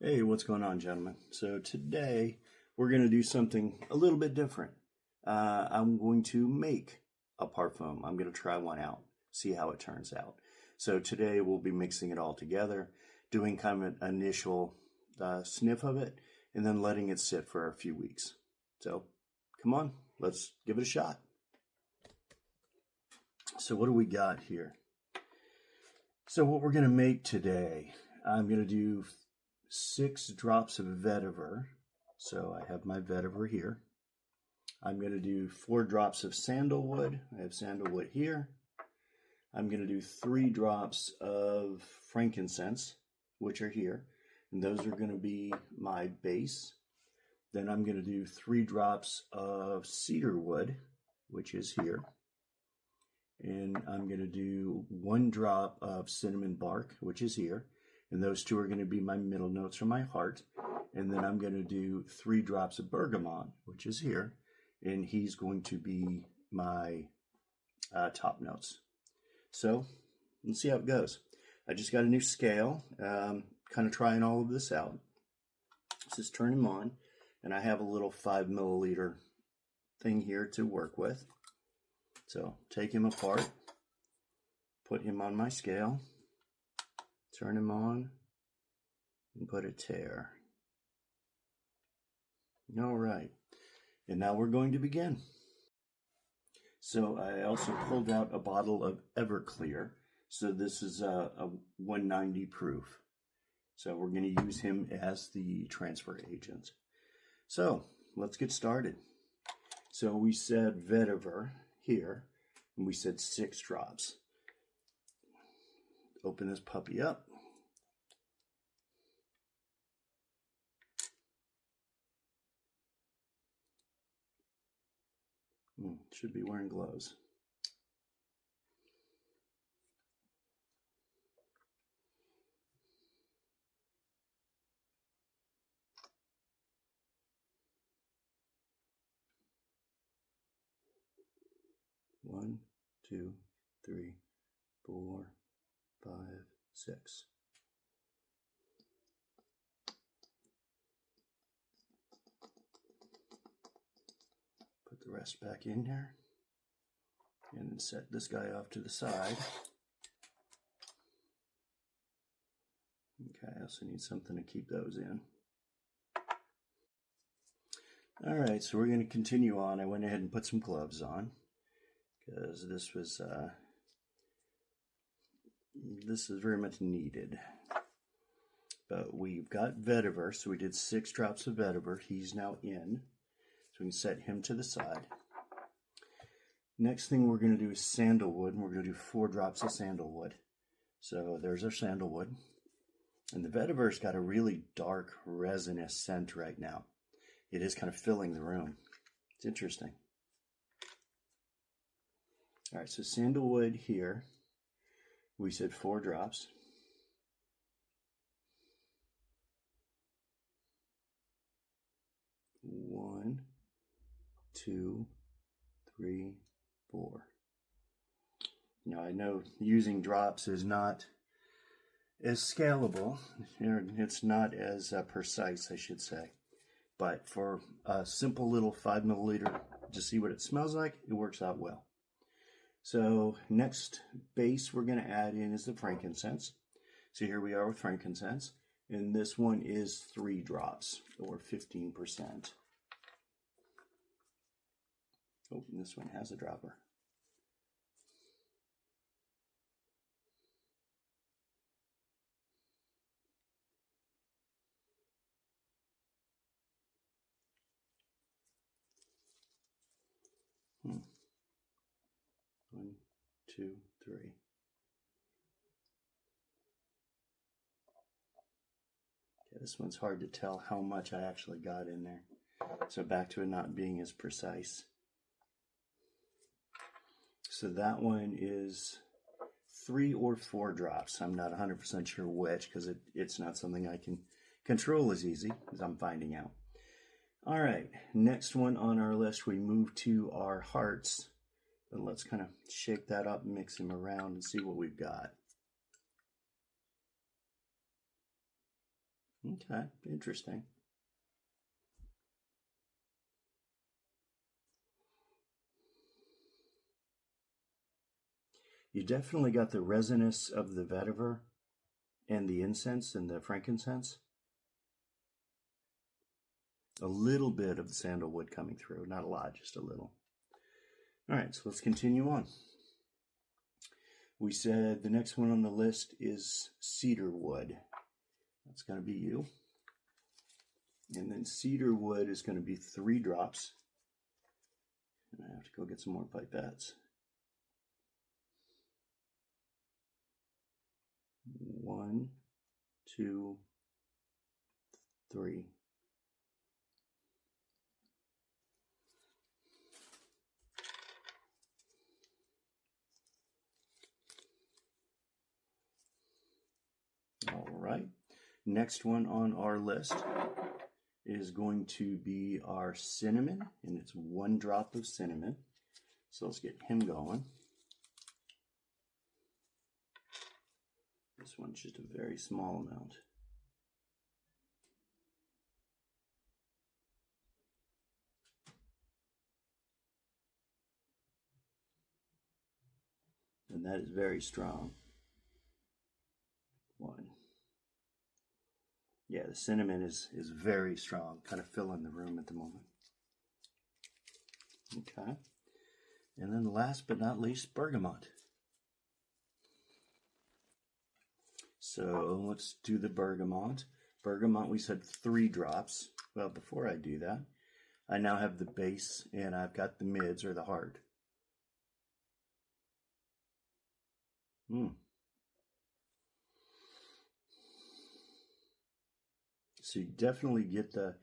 Hey, what's going on, gentlemen? So today we're going to do something a little bit different. I'm going to make a parfum. I'm going to try one out, see how it turns out. So today we'll be mixing it all together, doing kind of an initial sniff of it, and then letting it sit for a few weeks. So come on, let's give it a shot. So what do we got here? So what we're going to make today, I'm going to do 6 drops of vetiver. So I have my vetiver here. I'm going to do 4 drops of sandalwood. I have sandalwood here. I'm going to do 3 drops of frankincense, which are here. And those are going to be my base. Then I'm going to do 3 drops of cedarwood, which is here. And I'm going to do 1 drop of cinnamon bark, which is here. And those 2 are going to be my middle notes from my heart. And then I'm going to do 3 drops of bergamot, which is here. And he's going to be my top notes. So let's see how it goes. I just got a new scale, kind of trying all of this out. Just turn him on. And I have a little 5 milliliter thing here to work with. So take him apart, put him on my scale. Turn him on and put a tear. All right, and now we're going to begin. So I also pulled out a bottle of Everclear. So this is a 190 proof. So we're going to use him as the transfer agent. So let's get started. So we said vetiver here, and we said 6 drops. Open this puppy up. Should be wearing gloves. One, 2, 3, 4, 5, 6. Put the rest back in there and set this guy off to the side. Okay, I also need something to keep those in. All right, so we're going to continue on. I went ahead and put some gloves on because this is very much needed. But we've got vetiver, so we did 6 drops of vetiver. He's now in. So we can set him to the side. Next thing we're going to do is sandalwood, and we're going to do 4 drops of sandalwood. So there's our sandalwood. And the vetiver's got a really dark resinous scent right now. It is kind of filling the room. It's interesting. All right, so sandalwood here, we said 4 drops. One, 2, 3, 4. Now I know using drops is not as scalable. It's not as precise, I should say. But for a simple little 5 milliliter, to see what it smells like, it works out well. So next base we're going to add in is the frankincense. So here we are with frankincense. And this one is 3 drops, or 15%. Oh, and this one has a dropper. One, 2, 3. Okay, this one's hard to tell how much I actually got in there. So back to it not being as precise. So that one is 3 or 4 drops. I'm not 100% sure which because it's not something I can control as easy as I'm finding out. All right, next one on our list, we move to our hearts. And let's kind of shake that up, mix them around, and see what we've got. Okay, interesting. You definitely got the resinous of the vetiver and the incense and the frankincense. A little bit of the sandalwood coming through, not a lot, just a little. All right, so let's continue on. We said the next one on the list is cedarwood. That's going to be you. And then cedarwood is going to be 3 drops. And I have to go get some more pipettes. 1, 2, 3. All right. Next one on our list is going to be our cinnamon, and it's 1 drop of cinnamon. So let's get him going. This one's just a very small amount. And that is very strong. 1. Yeah, the cinnamon is very strong, kind of filling the room at the moment. Okay. And then last but not least, bergamot. So let's do the bergamot. Bergamot, we said 3 drops. Well, before I do that, I now have the base and I've got the mids or the heart. So you definitely get the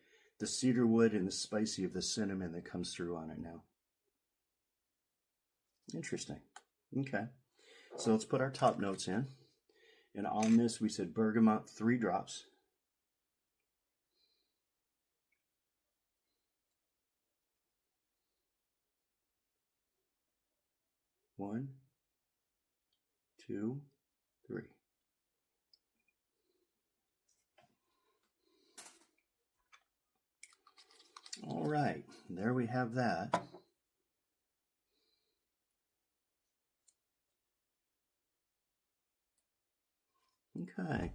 cedarwood and the spicy of the cinnamon that comes through on it now. Interesting. Okay. So let's put our top notes in. And on this, we said bergamot 3 drops. One, 2, 3. All right, there we have that. Okay,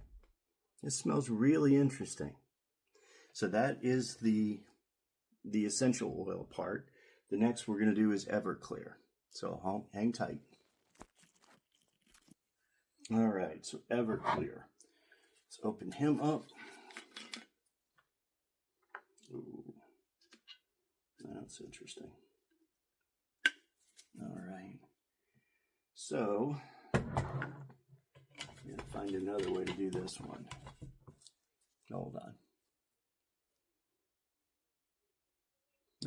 it smells really interesting. So that is the essential oil part. The next we're going to do is Everclear. So hang tight. All right, so Everclear. Let's open him up. Ooh, that's interesting. All right. So, I'm going to find another way to do this one. Hold on.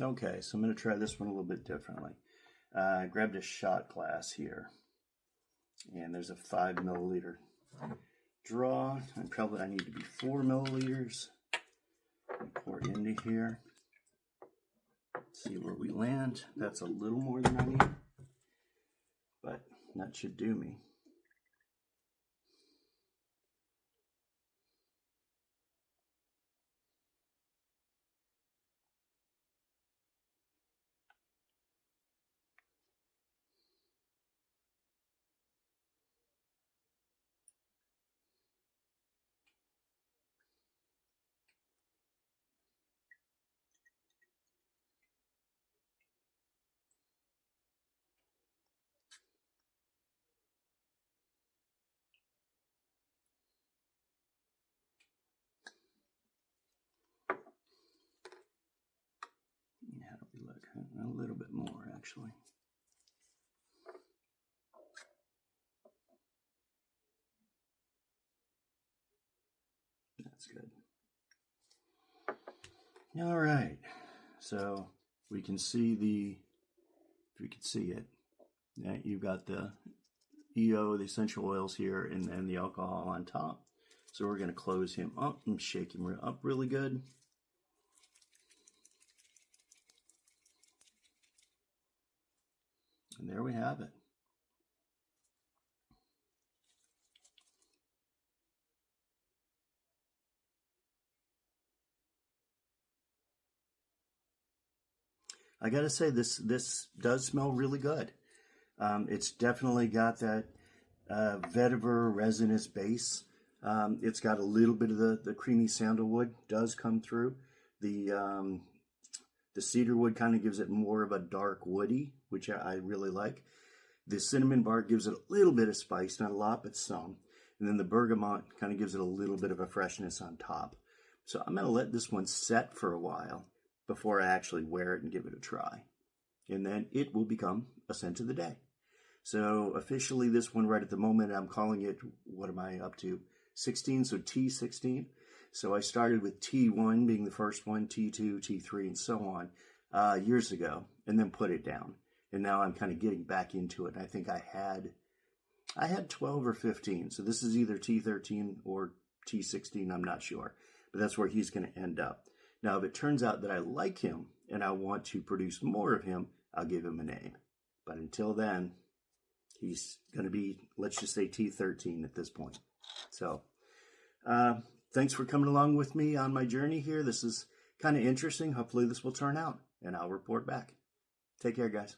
Okay, so I'm going to try this one a little bit differently. I grabbed a shot glass here, and there's a 5 milliliter draw. I need to be 4 milliliters. Pour it into here. See where we land. That's a little more than I need, but that should do me. How do we look? A little bit more, actually. That's good. All right. So we can see if you can see it, yeah, you've got the EO, the essential oils here, and then the alcohol on top. So we're going to close him up and shake him up really good. And there we have it. I gotta say, this does smell really good. It's definitely got that vetiver resinous base. It's got a little bit of the creamy sandalwood does come through. The cedarwood kind of gives it more of a dark woody, which I really like. The cinnamon bark gives it a little bit of spice, not a lot, but some. And then the bergamot kind of gives it a little bit of a freshness on top. So I'm going to let this one set for a while before I actually wear it and give it a try. And then it will become a scent of the day. So officially this one right at the moment, I'm calling it, what am I up to? 16, so T16. So I started with T1 being the first one, T2, T3, and so on years ago, and then put it down. And now I'm kind of getting back into it. I think I had 12 or 15. So this is either T13 or T16, I'm not sure. But that's where he's going to end up. Now, if it turns out that I like him and I want to produce more of him, I'll give him a name. But until then, he's going to be, let's just say T13 at this point. So thanks for coming along with me on my journey here. This is kind of interesting. Hopefully this will turn out, and I'll report back. Take care, guys.